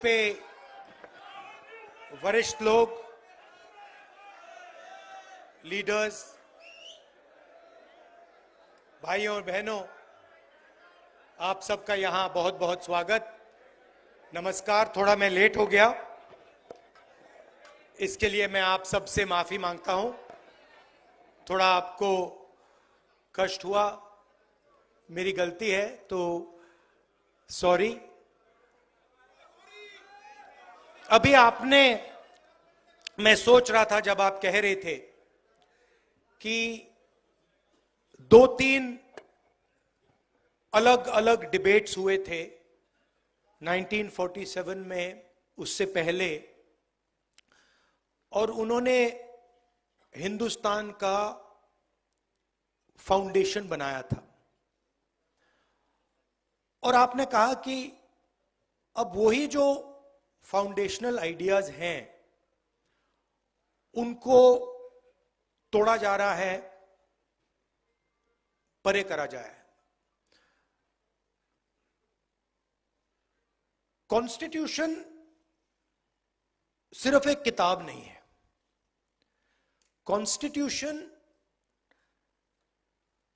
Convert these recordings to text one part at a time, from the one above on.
पे वरिष्ठ लोग, लीडर्स, भाइयों और बहनों, आप सबका यहां बहुत बहुत स्वागत। नमस्कार। थोड़ा मैं लेट हो गया, इसके लिए मैं आप सबसे माफी मांगता हूं। थोड़ा आपको कष्ट हुआ, मेरी गलती है, तो सॉरी। अभी मैं सोच रहा था जब आप कह रहे थे कि दो तीन अलग अलग डिबेट्स हुए थे 1947 में, उससे पहले, और उन्होंने हिंदुस्तान का फाउंडेशन बनाया था। और आपने कहा कि अब वही जो फाउंडेशनल आइडियाज हैं उनको तोड़ा जा रहा है, परे करा जाए। कॉन्स्टिट्यूशन सिर्फ एक किताब नहीं है। कॉन्स्टिट्यूशन,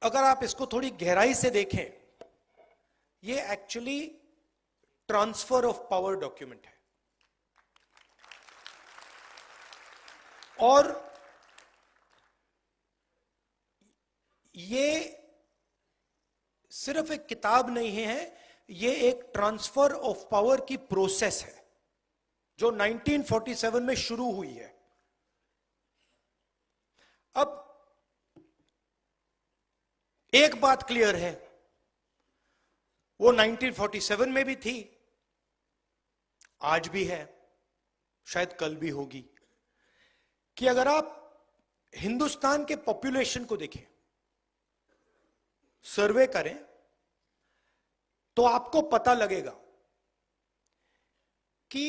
अगर आप इसको थोड़ी गहराई से देखें, ये actually transfer of power document है। और ये सिर्फ एक किताब नहीं है, ये एक ट्रांसफर ऑफ पावर की प्रोसेस है जो 1947 में शुरू हुई है। अब एक बात क्लियर है, वो 1947 में भी थी, आज भी है, शायद कल भी होगी, कि अगर आप हिंदुस्तान के पॉपुलेशन को देखें, सर्वे करें, तो आपको पता लगेगा कि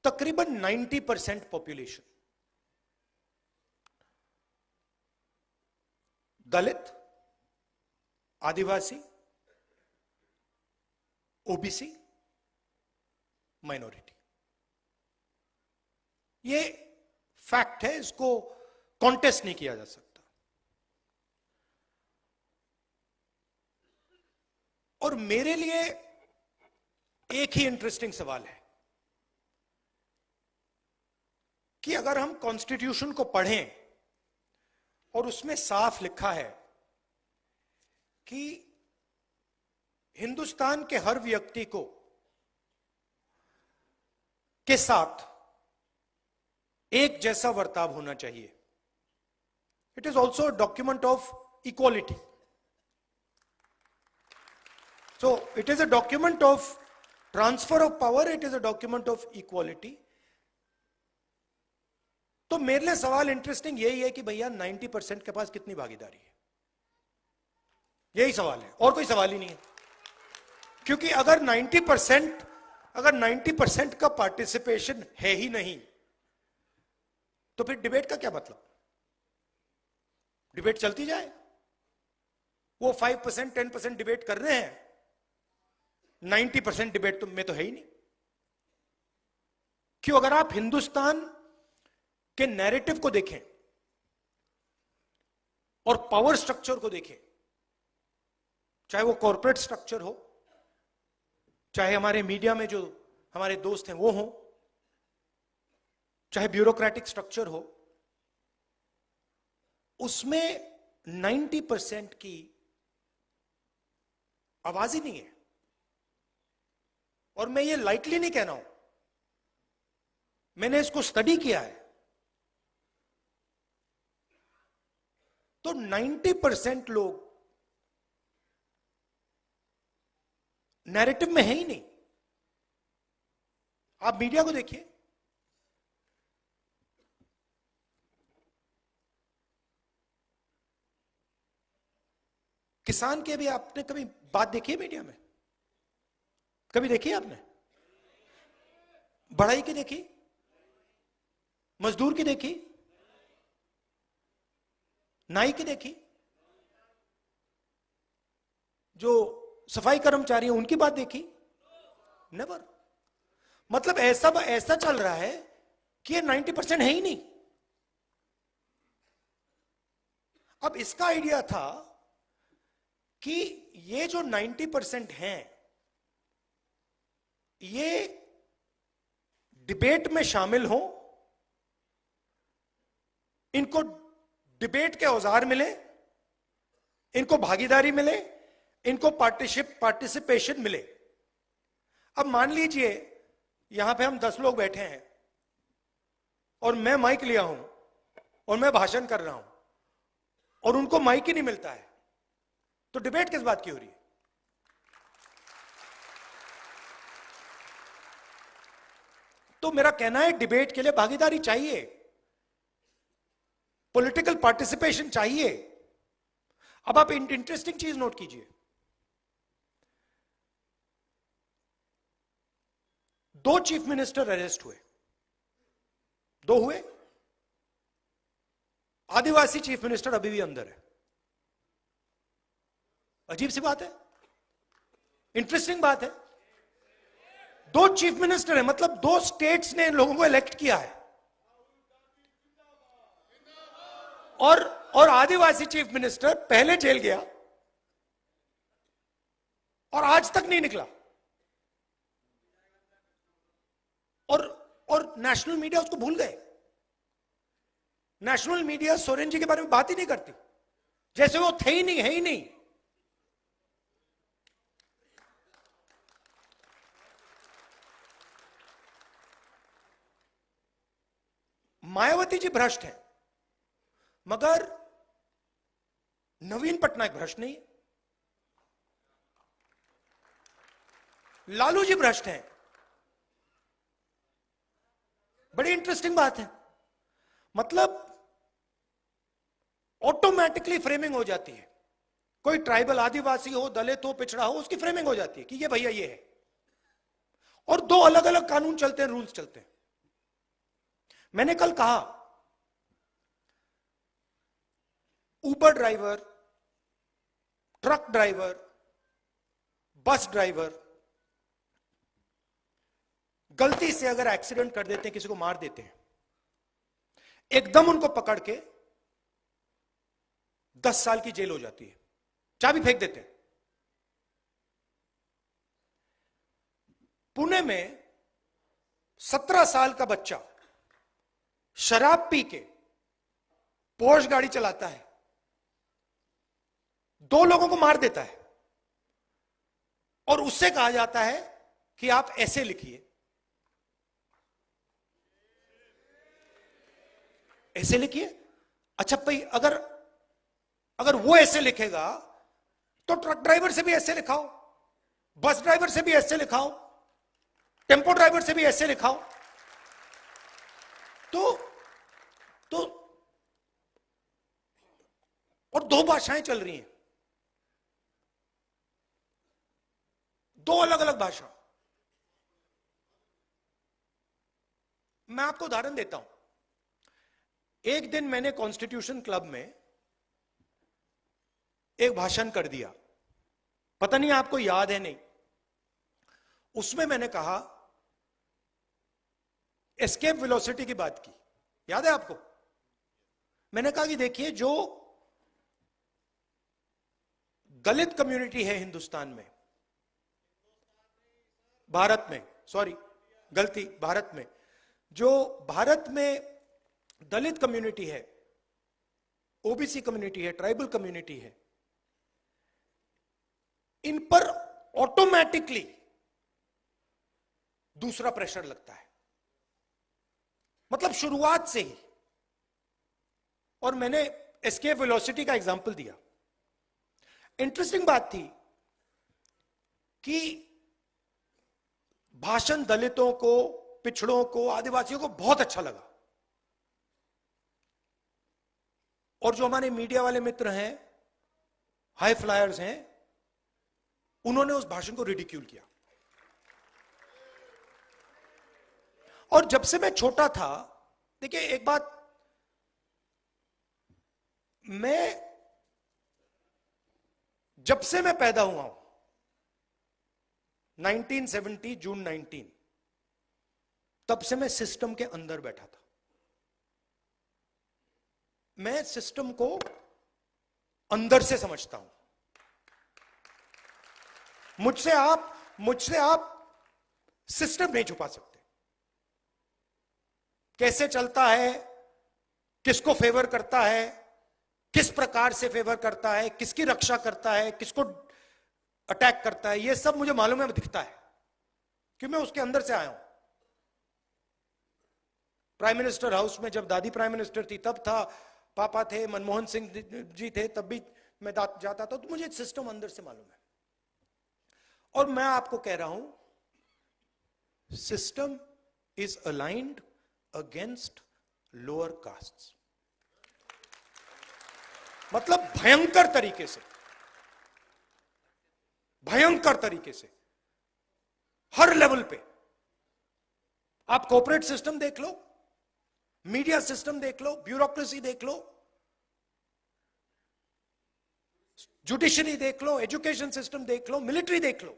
तकरीबन 90% पॉपुलेशन दलित, आदिवासी, ओबीसी, माइनॉरिटी। ये फैक्ट है, इसको कॉन्टेस्ट नहीं किया जा सकता। और मेरे लिए एक ही इंटरेस्टिंग सवाल है कि अगर हम कॉन्स्टिट्यूशन को पढ़ें और उसमें साफ लिखा है कि हिंदुस्तान के हर व्यक्ति को के साथ एक जैसा बर्ताव होना चाहिए। It is also a document of equality. So it is a document of transfer of power, it is a document of equality. तो मेरे लिए सवाल इंटरेस्टिंग यही है कि भैया 90% के पास कितनी भागीदारी है, यही सवाल है, और कोई सवाल ही नहीं है। क्योंकि अगर 90% का पार्टिसिपेशन है ही नहीं, तो फिर डिबेट का क्या मतलब? डिबेट चलती जाए, वो 5% 10% डिबेट कर रहे हैं, 90% डिबेट में तो है ही नहीं। क्यों? अगर आप हिंदुस्तान के नैरेटिव को देखें और पावर स्ट्रक्चर को देखें, चाहे वो कॉर्पोरेट स्ट्रक्चर हो, चाहे हमारे मीडिया में जो हमारे दोस्त हैं वो हो, चाहे ब्यूरोक्रेटिक स्ट्रक्चर हो, उसमें 90% की आवाज ही नहीं है। और मैं ये लाइटली नहीं कह रहा हूं, मैंने इसको स्टडी किया है। तो 90% लोग नैरेटिव में है ही नहीं। आप मीडिया को देखिए, किसान के भी आपने कभी बात देखी है मीडिया में? कभी देखी आपने? बढ़ाई की देखी? मजदूर की देखी? नाई की देखी? जो सफाई कर्मचारी हैं उनकी बात देखी? नेवर। मतलब ऐसा ऐसा चल रहा है कि ये 90% है ही नहीं। अब इसका आइडिया था कि ये जो 90% हैं ये डिबेट में शामिल हो, इनको डिबेट के औजार मिले, इनको भागीदारी मिले, इनको पार्टिसिपेशन मिले। अब मान लीजिए यहां पे हम 10 लोग बैठे हैं और मैं माइक लिया हूं और मैं भाषण कर रहा हूं और उनको माइक ही नहीं मिलता है, तो डिबेट किस बात की हो रही है? तो मेरा कहना है डिबेट के लिए भागीदारी चाहिए, पॉलिटिकल पार्टिसिपेशन चाहिए। अब आप इंटरेस्टिंग चीज नोट कीजिए, 2 चीफ मिनिस्टर अरेस्ट हुए, 2 हुए। आदिवासी चीफ मिनिस्टर अभी भी अंदर है। अजीब सी बात है, इंटरेस्टिंग बात है। 2 चीफ मिनिस्टर है, मतलब 2 स्टेट्स ने इन लोगों को इलेक्ट किया है, और आदिवासी चीफ मिनिस्टर पहले जेल गया और आज तक नहीं निकला। और नेशनल मीडिया उसको भूल गए। नेशनल मीडिया सोरेन जी के बारे में बात ही नहीं करती, जैसे वो थे ही नहीं, है ही नहीं। मायावती जी भ्रष्ट हैं, मगर नवीन पटनायक भ्रष्ट नहीं है। लालू जी भ्रष्ट हैं। बड़ी इंटरेस्टिंग बात है, मतलब ऑटोमेटिकली फ्रेमिंग हो जाती है। कोई ट्राइबल, आदिवासी हो, दलित हो, पिछड़ा हो, उसकी फ्रेमिंग हो जाती है कि ये भैया ये है, और 2 अलग अलग कानून चलते हैं, रूल्स चलते हैं। मैंने कल कहा Uber driver, truck driver, bus driver गलती से अगर एक्सीडेंट कर देते हैं, किसी को मार देते हैं, एकदम उनको पकड़ के 10 साल की जेल हो जाती है, चाबी फेंक देते हैं। पुणे में 17 साल का बच्चा शराब पी के पोर्श गाड़ी चलाता है, 2 लोगों को मार देता है, और उससे कहा जाता है कि आप ऐसे लिखिए, ऐसे लिखिए। अच्छा भाई, अगर वो ऐसे लिखेगा तो ट्रक ड्राइवर से भी ऐसे लिखाओ, बस ड्राइवर से भी ऐसे लिखाओ, टेम्पो ड्राइवर से भी ऐसे लिखाओ। तो और 2 भाषाएं चल रही हैं, 2 अलग अलग भाषा। मैं आपको उदाहरण देता हूं। एक दिन मैंने कॉन्स्टिट्यूशन क्लब में एक भाषण कर दिया, पता नहीं आपको याद है नहीं। उसमें मैंने कहा, एस्केप वेलोसिटी की बात की, याद है आपको? मैंने कहा कि देखिए, जो दलित कम्युनिटी है हिंदुस्तान में, भारत में, सॉरी गलती, भारत में, जो भारत में दलित कम्युनिटी है, ओबीसी कम्युनिटी है, ट्राइबल कम्युनिटी है, इन पर ऑटोमेटिकली दूसरा प्रेशर लगता है, मतलब शुरुआत से ही। और मैंने एस्केप वेलोसिटी का एग्जांपल दिया। इंटरेस्टिंग बात थी कि भाषण दलितों को, पिछड़ों को, आदिवासियों को बहुत अच्छा लगा, और जो हमारे मीडिया वाले मित्र हैं, हाई फ्लायर्स हैं, उन्होंने उस भाषण को रिडिक्यूल किया। और जब से मैं छोटा था, देखिए एक बात, जब से मैं पैदा हुआ हूं, 1970 जून 19, तब से मैं सिस्टम के अंदर बैठा था। मैं सिस्टम को अंदर से समझता हूं। मुझसे आप सिस्टम नहीं छुपा सकते। कैसे चलता है, किसको फेवर करता है, किस प्रकार से फेवर करता है, किसकी रक्षा करता है, किसको अटैक करता है, यह सब मुझे मालूम है, दिखता है, क्योंकि मैं उसके अंदर से आया हूं। प्राइम मिनिस्टर हाउस में जब दादी प्राइम मिनिस्टर थी तब था, पापा थे, मनमोहन सिंह जी थे, तब भी मैं जाता था, तो मुझे सिस्टम अंदर से मालूम है। और मैं आपको कह रहा हूं, system is aligned against lower castes. मतलब भयंकर तरीके से, हर लेवल पे। आप कॉर्पोरेट सिस्टम देख लो, मीडिया सिस्टम देख लो, ब्यूरोक्रेसी देख लो, जुडिशरी देख लो, एजुकेशन सिस्टम देख लो, मिलिट्री देख लो,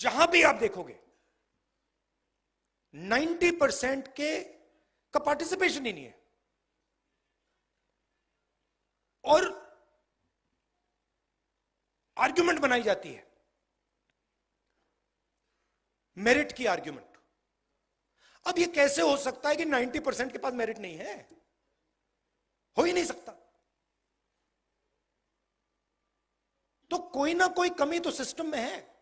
जहां भी आप देखोगे 90% का पार्टिसिपेशन ही नहीं है। और आर्ग्यूमेंट बनाई जाती है, मेरिट की आर्ग्यूमेंट। अब यह कैसे हो सकता है कि 90% के पास मेरिट नहीं है? हो ही नहीं सकता। तो कोई ना कोई कमी तो सिस्टम में है।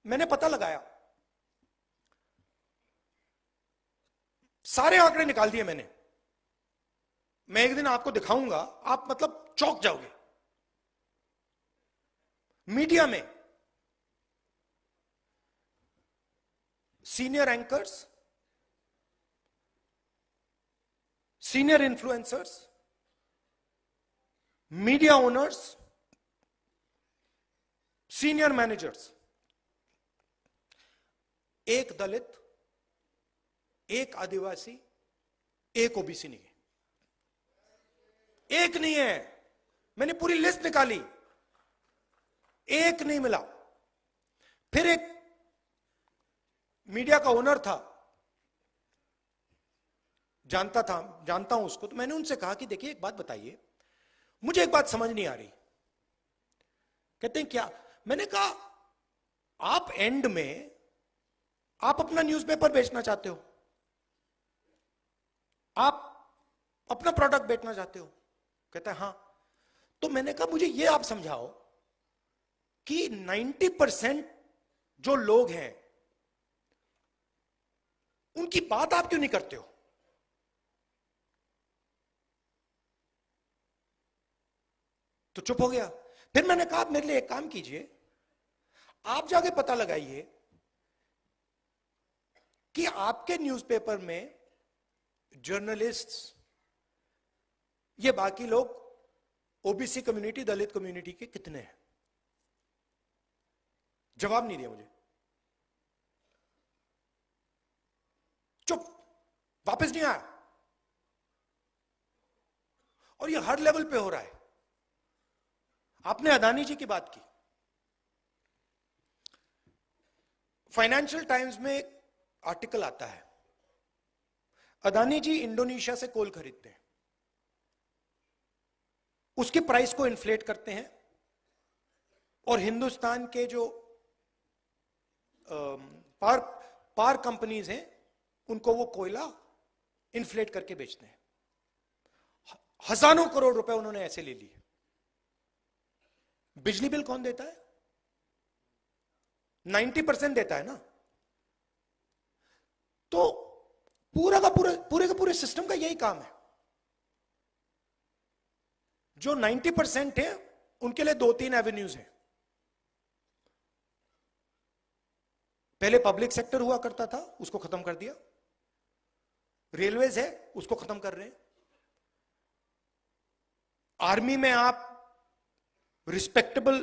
मैंने पता लगाया, सारे आंकड़े निकाल दिए मैंने। मैं एक दिन आपको दिखाऊंगा, आप मतलब चौंक जाओगे। मीडिया में senior anchors, senior influencers, media owners, senior managers, एक दलित, एक आदिवासी, एक ओबीसी नहीं है। एक नहीं है। मैंने पूरी लिस्ट निकाली, एक नहीं मिला। फिर एक मीडिया का ओनर था, जानता हूं उसको, तो मैंने उनसे कहा कि देखिए एक बात बताइए, मुझे एक बात समझ नहीं आ रही। कहते हैं क्या? मैंने कहा आप एंड में आप अपना न्यूज़पेपर बेचना चाहते हो, आप अपना प्रोडक्ट बेचना चाहते हो? कहता है हां। तो मैंने कहा मुझे यह आप समझाओ कि 90% जो लोग हैं उनकी बात आप क्यों नहीं करते हो? तो चुप हो गया। फिर मैंने कहा मेरे लिए एक काम कीजिए, आप जाके पता लगाइए कि आपके न्यूज़पेपर में जर्नलिस्ट्स, ये बाकी लोग, ओबीसी कम्युनिटी, दलित कम्युनिटी के कितने हैं? जवाब नहीं दिया मुझे, चुप, वापस नहीं आया। और ये हर लेवल पे हो रहा है। आपने अदानी जी की बात की। फाइनेंशियल टाइम्स में एक आर्टिकल आता है, अदानी जी इंडोनेशिया से कोल खरीदते हैं, उसके प्राइस को इन्फ्लेट करते हैं, और हिंदुस्तान के जो पावर कंपनीज हैं उनको वो कोयला इन्फ्लेट करके बेचते हैं। हजारों करोड़ रुपए उन्होंने ऐसे ले लिए। बिजली बिल कौन देता है? 90% देता है ना। तो पूरे का पूरे सिस्टम का यही काम है। जो 90% है उनके लिए 2-3 एवेन्यूज हैं। पहले पब्लिक सेक्टर हुआ करता था, उसको खत्म कर दिया। रेलवेज है, उसको खत्म कर रहे हैं। आर्मी में आप रिस्पेक्टेबल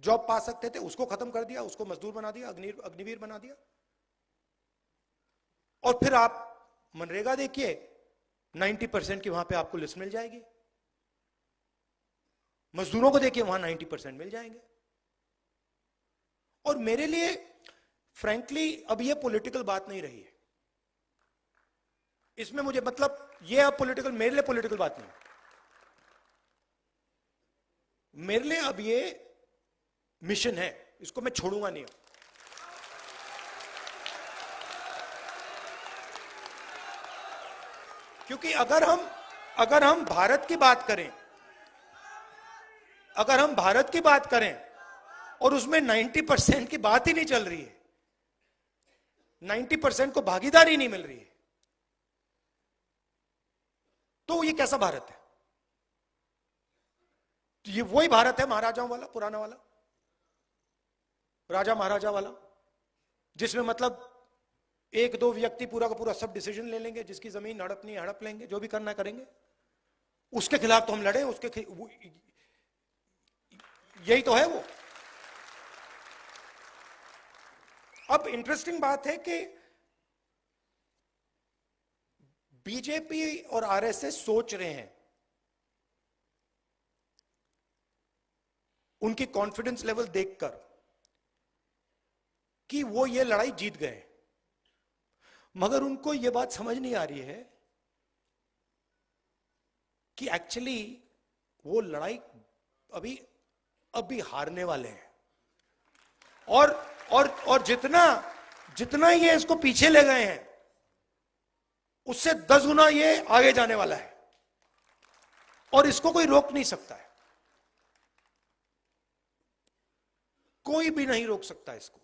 जॉब पा सकते थे, उसको खत्म कर दिया, उसको मजदूर बना दिया, अग्निवीर बना दिया। और फिर आप मनरेगा देखिए, 90% की वहां पे आपको लिस्ट मिल जाएगी। मजदूरों को देखिए, वहां 90% मिल जाएंगे। और मेरे लिए फ्रैंकली अब ये पॉलिटिकल बात नहीं रही है इसमें, मुझे मतलब ये अब पॉलिटिकल, मेरे लिए पॉलिटिकल बात नहीं, मेरे लिए अब ये मिशन है, इसको मैं छोड़ूंगा नहीं। क्योंकि अगर हम भारत की बात करें, अगर हम भारत की बात करें और उसमें 90% की बात ही नहीं चल रही है, 90% को भागीदारी नहीं मिल रही है, तो ये कैसा भारत है? तो ये वही भारत है महाराजाओं वाला, पुराना वाला, राजा महाराजा वाला, जिसमें मतलब एक दो व्यक्ति पूरा का पूरा सब डिसीजन ले लेंगे, जिसकी जमीन हड़पनी है हड़प लेंगे, जो भी करना करेंगे, उसके खिलाफ तो हम लड़े, यही तो है वो। अब इंटरेस्टिंग बात है कि बीजेपी और आरएसएस सोच रहे हैं, उनकी कॉन्फिडेंस लेवल देखकर, कि वो ये लड़ाई जीत गए, मगर उनको ये बात समझ नहीं आ रही है कि एक्चुअली वो लड़ाई अभी हारने वाले हैं, और जितना ये इसको पीछे ले गए हैं, उससे 10 गुना ये आगे जाने वाला है, और इसको कोई रोक नहीं सकता है, कोई भी नहीं रोक सकता इसको,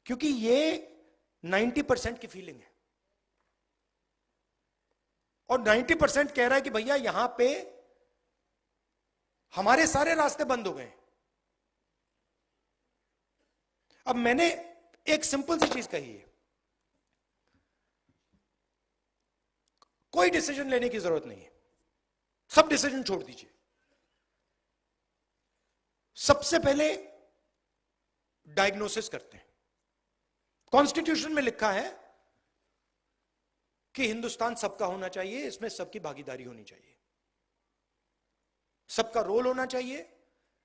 क्योंकि ये 90% की फीलिंग है, और 90% कह रहा है कि भैया यहां पे हमारे सारे रास्ते बंद हो गए। अब मैंने एक सिंपल सी चीज कही है, कोई डिसीजन लेने की जरूरत नहीं है, सब डिसीजन छोड़ दीजिए। सबसे पहले डायग्नोसिस करते हैं। कॉन्स्टिट्यूशन में लिखा है कि हिंदुस्तान सबका होना चाहिए, इसमें सबकी भागीदारी होनी चाहिए, सबका रोल होना चाहिए,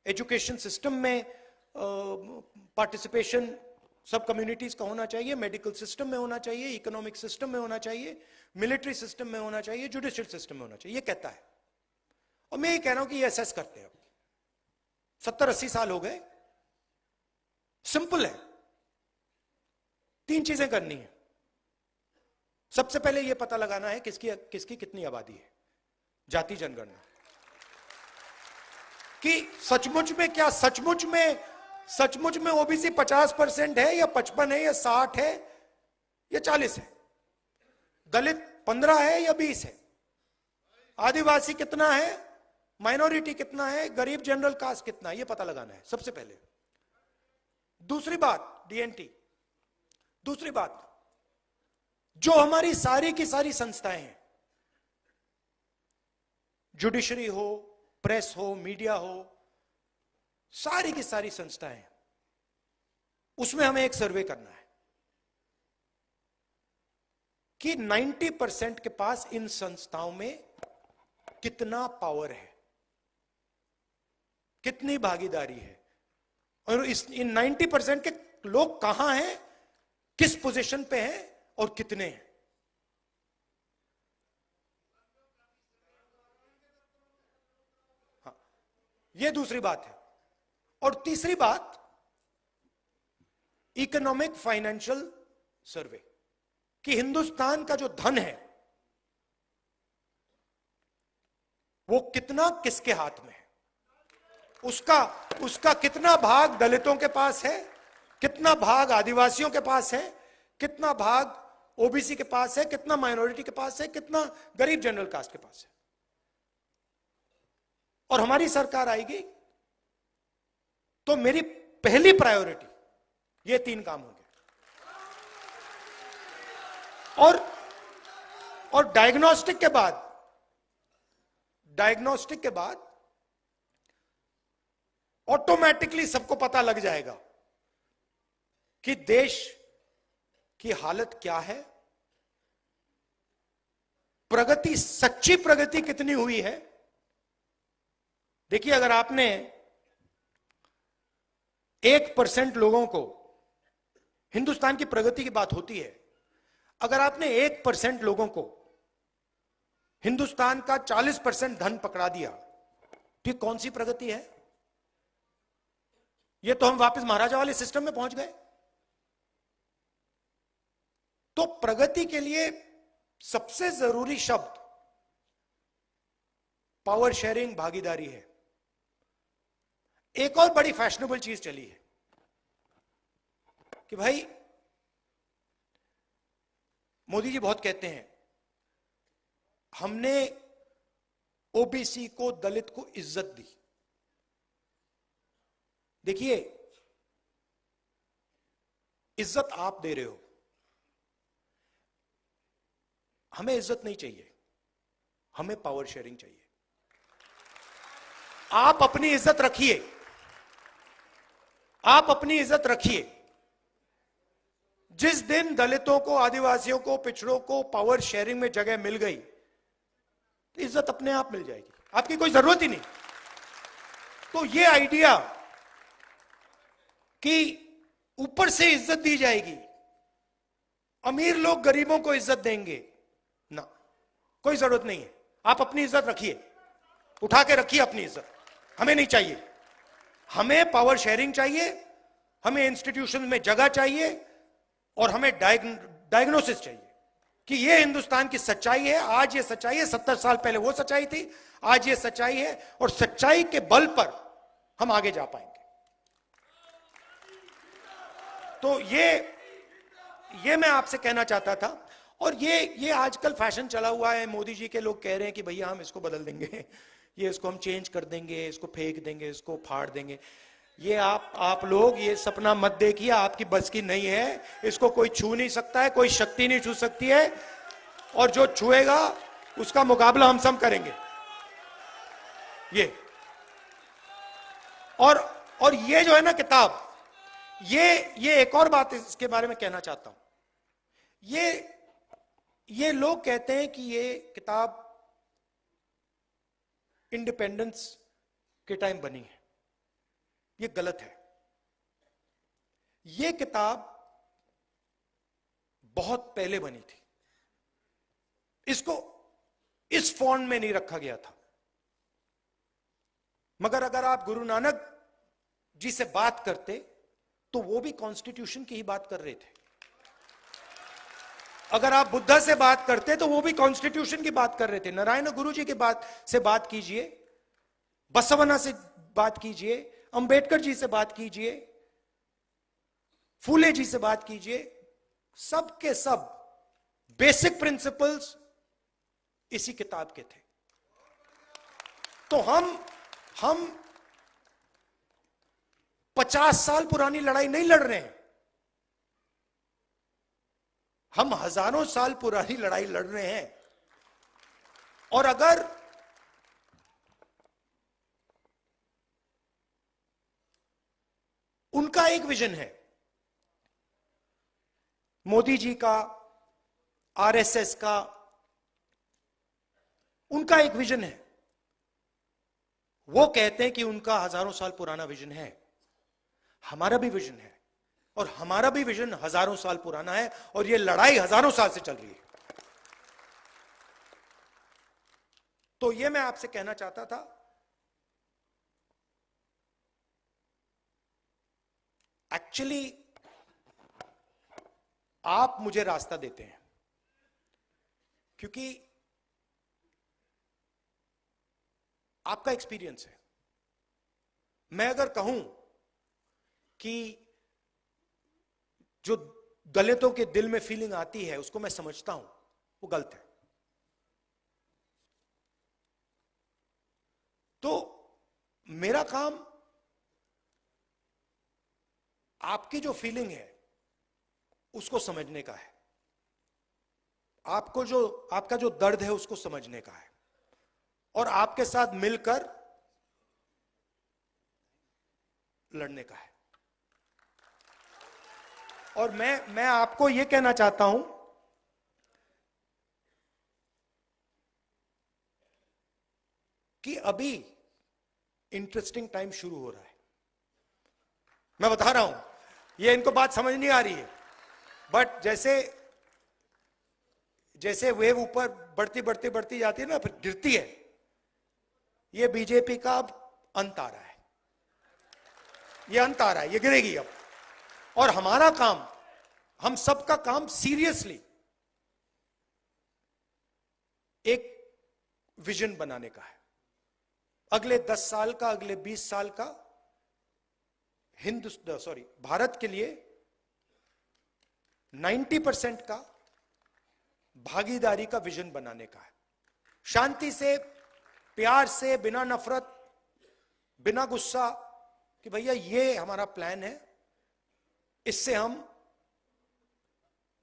एजुकेशन सिस्टम में पार्टिसिपेशन सब कम्युनिटीज का होना चाहिए, मेडिकल सिस्टम में होना चाहिए, इकोनॉमिक सिस्टम में होना चाहिए, मिलिट्री सिस्टम में होना चाहिए, जुडिशियल सिस्टम में होना चाहिए, ये कहता है। और मैं ये कह रहा हूं कि ये असेस करते हैं, 70-80 साल हो गए, सिंपल है, 3 चीजें करनी है। सबसे पहले यह पता लगाना है किसकी कितनी आबादी है, जाति जनगणना, कि सचमुच में ओबीसी 50% है या 55 है या 60 है या 40 है, दलित 15 है या 20 है, आदिवासी कितना है, माइनॉरिटी कितना है, गरीब जनरल कास्ट कितना है, यह पता लगाना है सबसे पहले। दूसरी बात डीएनटी, दूसरी बात जो हमारी सारी की सारी संस्थाएं हैं, जुडिशरी हो, प्रेस हो, मीडिया हो, सारी की सारी संस्थाएं, उसमें हमें एक सर्वे करना है कि 90% के पास इन संस्थाओं में कितना पावर है, कितनी भागीदारी है, और इन 90% के लोग कहां हैं, किस पोजीशन पे हैं और कितने हैं। हाँ, यह दूसरी बात है। और तीसरी बात इकोनॉमिक फाइनेंशियल सर्वे, कि हिंदुस्तान का जो धन है वो कितना किसके हाथ में है, उसका कितना भाग दलितों के पास है, कितना भाग आदिवासियों के पास है, कितना भाग ओबीसी के पास है, कितना माइनॉरिटी के पास है, कितना गरीब जनरल कास्ट के पास है। और हमारी सरकार आएगी तो मेरी पहली प्रायोरिटी ये 3 काम होंगे। और डायग्नोस्टिक के बाद ऑटोमेटिकली सबको पता लग जाएगा कि देश की हालत क्या है, प्रगति, सच्ची प्रगति कितनी हुई है। देखिए, अगर आपने 1% लोगों को हिंदुस्तान की प्रगति की बात होती है, अगर आपने 1% लोगों को हिंदुस्तान का 40% धन पकड़ा दिया तो कौन सी प्रगति है? ये तो हम वापस महाराजा वाले सिस्टम में पहुंच गए। तो प्रगति के लिए सबसे जरूरी शब्द पावर शेयरिंग, भागीदारी है। एक और बड़ी फैशनेबल चीज चली है कि भाई मोदी जी बहुत कहते हैं हमने ओबीसी को, दलित को इज्जत दी। देखिए, इज्जत आप दे रहे हो, हमें इज्जत नहीं चाहिए, हमें पावर शेयरिंग चाहिए। आप अपनी इज्जत रखिए, आप अपनी इज्जत रखिए। जिस दिन दलितों को, आदिवासियों को, पिछड़ों को पावर शेयरिंग में जगह मिल गई तो इज्जत अपने आप मिल जाएगी, आपकी कोई जरूरत ही नहीं। तो ये आइडिया कि ऊपर से इज्जत दी जाएगी, अमीर लोग गरीबों को इज्जत देंगे, ना, कोई जरूरत नहीं है। आप अपनी इज्जत रखिए, उठा के रखिए अपनी इज्जत, हमें नहीं चाहिए। हमें पावर शेयरिंग चाहिए, हमें इंस्टीट्यूशन में जगह चाहिए और हमें डायग्नोसिस चाहिए कि ये हिंदुस्तान की सच्चाई है। आज ये सच्चाई है, 70 साल पहले वो सच्चाई थी, आज ये सच्चाई है और सच्चाई के बल पर हम आगे जा पाएंगे। तो ये मैं आपसे कहना चाहता था। और ये आजकल फैशन चला हुआ है, मोदी जी के लोग कह रहे हैं कि भैया हम इसको बदल देंगे, ये इसको हम चेंज कर देंगे, इसको फेंक देंगे, इसको फाड़ देंगे। ये आप लोग ये सपना मत देखिए, आपकी बस की नहीं है। इसको कोई छू नहीं सकता है, कोई शक्ति नहीं छू सकती है, और जो छुएगा उसका मुकाबला हम सब करेंगे। ये और ये जो है ना किताब, ये एक और बात इसके बारे में कहना चाहता हूं। ये लोग कहते हैं कि ये किताब इंडिपेंडेंस के टाइम बनी है, ये गलत है। ये किताब बहुत पहले बनी थी, इसको इस फॉन्ट में नहीं रखा गया था। मगर अगर आप गुरु नानक जी से बात करते तो वो भी कॉन्स्टिट्यूशन की ही बात कर रहे थे। अगर आप बुद्धा से बात करते तो वो भी कॉन्स्टिट्यूशन की बात कर रहे थे। नारायण गुरु जी की बात से बात कीजिए, बसवना से बात कीजिए, अंबेडकर जी से बात कीजिए, फूले जी से बात कीजिए, सब के सब बेसिक प्रिंसिपल्स इसी किताब के थे। तो हम 50 साल पुरानी लड़ाई नहीं लड़ रहे हैं, हम हजारों साल पुरानी लड़ाई लड़ रहे हैं। और अगर उनका एक विजन है, मोदी जी का, आरएसएस का, उनका एक विजन है। वो कहते हैं कि उनका हजारों साल पुराना विजन है, हमारा भी विजन है, और हमारा भी विजन हजारों साल पुराना है, और ये लड़ाई हजारों साल से चल रही है। तो ये मैं आपसे कहना चाहता था। एक्चुअली आप मुझे रास्ता देते हैं, क्योंकि आपका एक्सपीरियंस है। मैं अगर कहूं कि जो दलितों के दिल में फीलिंग आती है उसको मैं समझता हूं, वो गलत है। तो मेरा काम आपकी जो फीलिंग है उसको समझने का है, आपका जो दर्द है उसको समझने का है, और आपके साथ मिलकर लड़ने का है। और मैं आपको यह कहना चाहता हूं कि अभी इंटरेस्टिंग टाइम शुरू हो रहा है। मैं बता रहा हूं, ये इनको बात समझ नहीं आ रही है। बट जैसे जैसे वेव ऊपर बढ़ती बढ़ती बढ़ती जाती है ना, फिर गिरती है। ये बीजेपी का अब अंत आ रहा है, ये अंत आ रहा है, ये गिरेगी अब। और हमारा काम, हम सबका काम सीरियसली एक विजन बनाने का है, अगले 10 साल का, अगले 20 साल का भारत के लिए 90% का भागीदारी का विजन बनाने का है। शांति से, प्यार से, बिना नफरत, बिना गुस्सा, कि भैया ये हमारा प्लान है, इससे हम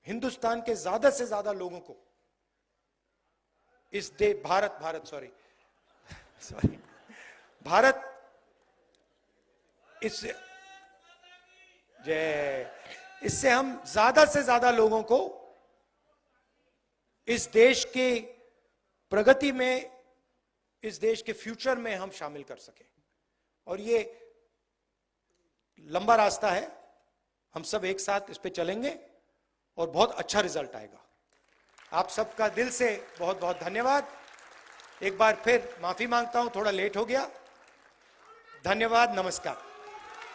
हिंदुस्तान के ज्यादा से ज्यादा लोगों को इस भारत इससे हम ज्यादा से ज्यादा लोगों को इस देश की प्रगति में, इस देश के फ्यूचर में हम शामिल कर सकें। और ये लंबा रास्ता है, हम सब एक साथ इस पे चलेंगे और बहुत अच्छा रिजल्ट आएगा। आप सबका दिल से बहुत बहुत धन्यवाद। एक बार फिर माफी मांगता हूं, थोड़ा लेट हो गया। धन्यवाद, नमस्कार।